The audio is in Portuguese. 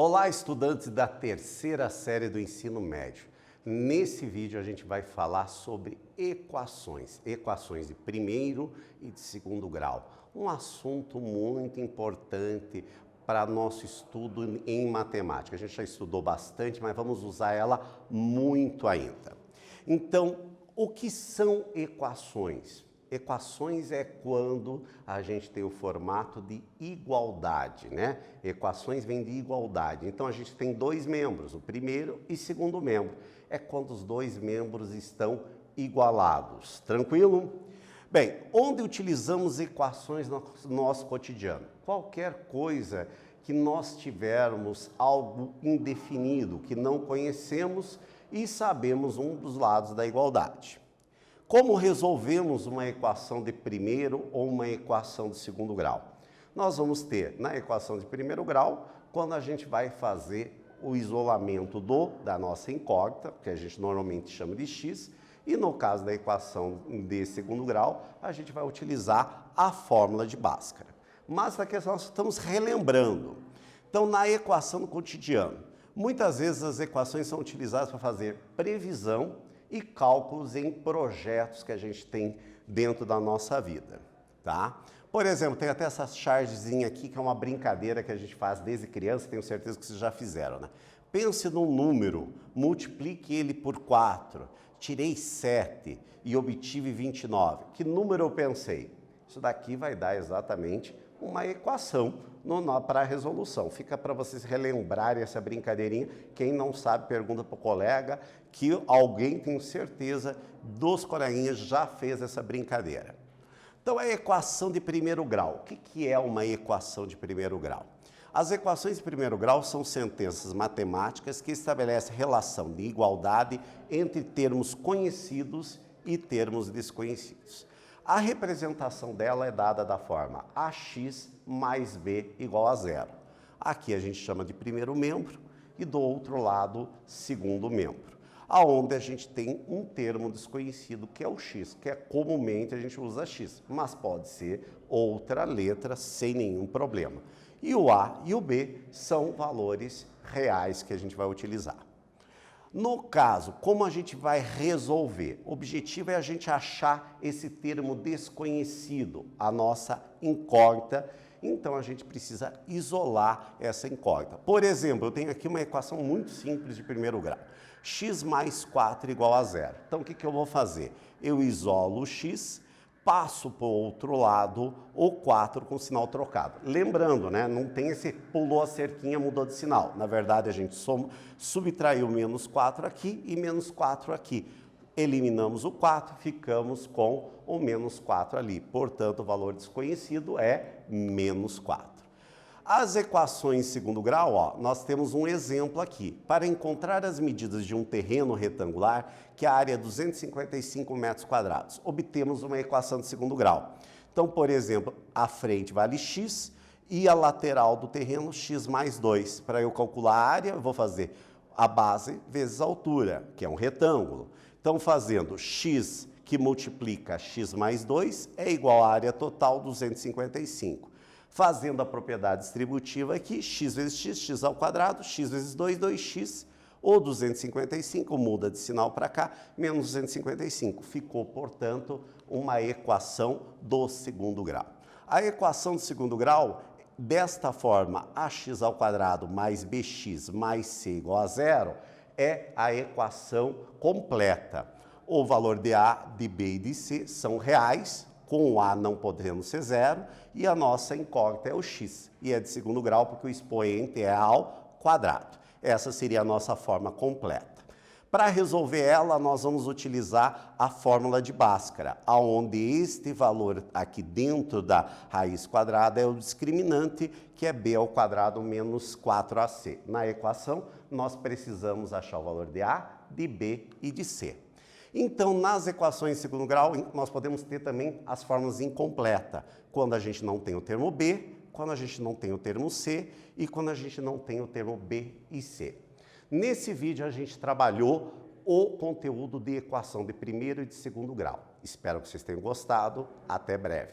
Olá, estudantes da terceira série do ensino médio. Nesse vídeo a gente vai falar sobre equações de primeiro e de segundo grau. Um assunto muito importante para nosso estudo em matemática. A gente já estudou bastante, mas vamos usar ela muito ainda. Então, o que são equações? Equações é quando a gente tem o formato de igualdade, né? Equações vêm de igualdade. Então, a gente tem dois membros, o primeiro e segundo membro. É quando os dois membros estão igualados. Tranquilo? Bem, onde utilizamos equações no nosso cotidiano? Qualquer coisa que nós tivermos algo indefinido, que não conhecemos e sabemos um dos lados da igualdade. Como resolvemos uma equação de primeiro ou uma equação de segundo grau? Nós vamos ter na equação de primeiro grau, quando a gente vai fazer o isolamento da nossa incógnita, que a gente normalmente chama de x, e no caso da equação de segundo grau, a gente vai utilizar a fórmula de Bhaskara. Mas aqui nós estamos relembrando. Então, na equação do cotidiano, muitas vezes as equações são utilizadas para fazer previsão e cálculos em projetos que a gente tem dentro da nossa vida, tá? Por exemplo, tem até essa chargezinha aqui, que é uma brincadeira que a gente faz desde criança, tenho certeza que vocês já fizeram, né? Pense num número, multiplique ele por 4, tirei 7 e obtive 29. Que número eu pensei? Isso daqui vai dar exatamente uma equação para a resolução. Fica para vocês relembrarem essa brincadeirinha. Quem não sabe, pergunta para o colega, que alguém, tenho certeza, dos coleguinhas já fez essa brincadeira. Então, a equação de primeiro grau. O que é uma equação de primeiro grau? As equações de primeiro grau são sentenças matemáticas que estabelecem relação de igualdade entre termos conhecidos e termos desconhecidos. A representação dela é dada da forma ax mais b igual a zero. Aqui a gente chama de primeiro membro e do outro lado, segundo membro. Aonde a gente tem um termo desconhecido, que é o x, que é comumente a gente usa x, mas pode ser outra letra sem nenhum problema. E o a e o b são valores reais que a gente vai utilizar. No caso, como a gente vai resolver? O objetivo é a gente achar esse termo desconhecido, a nossa incógnita. Então, a gente precisa isolar essa incógnita. Por exemplo, eu tenho aqui uma equação muito simples de primeiro grau. X mais 4 igual a zero. Então, o que eu vou fazer? Eu isolo o x, passo para o outro lado o 4 com sinal trocado. Lembrando, né, não tem esse pulou a cerquinha, mudou de sinal. Na verdade, a gente subtraiu menos 4 aqui e menos 4 aqui. Eliminamos o 4, ficamos com o menos 4 ali. Portanto, o valor desconhecido é menos 4. As equações em segundo grau, ó, nós temos um exemplo aqui. Para encontrar as medidas de um terreno retangular, que a área é 255 metros quadrados, obtemos uma equação de segundo grau. Então, por exemplo, a frente vale x e a lateral do terreno x mais 2. Para eu calcular a área, eu vou fazer a base vezes a altura, que é um retângulo. Então, fazendo x que multiplica x mais 2 é igual à área total 255. Fazendo a propriedade distributiva aqui, x vezes x, x ao quadrado, x vezes 2, 2x, ou 255, muda de sinal para cá, menos 255. Ficou, portanto, uma equação do segundo grau. A equação do segundo grau, desta forma, ax ao quadrado mais bx mais c igual a zero, é a equação completa. O valor de a, de b e de c são reais, com o a não podendo ser zero, e a nossa incógnita é o x, e é de segundo grau porque o expoente é ao quadrado. Essa seria a nossa forma completa. Para resolver ela, nós vamos utilizar a fórmula de Bhaskara, onde este valor aqui dentro da raiz quadrada é o discriminante, que é b ao quadrado menos 4ac. Na equação, nós precisamos achar o valor de a, de b e de c. Então, nas equações de segundo grau, nós podemos ter também as fórmulas incompletas, quando a gente não tem o termo b, quando a gente não tem o termo c e quando a gente não tem o termo b e c. Nesse vídeo, a gente trabalhou o conteúdo de equação de primeiro e de segundo grau. Espero que vocês tenham gostado. Até breve.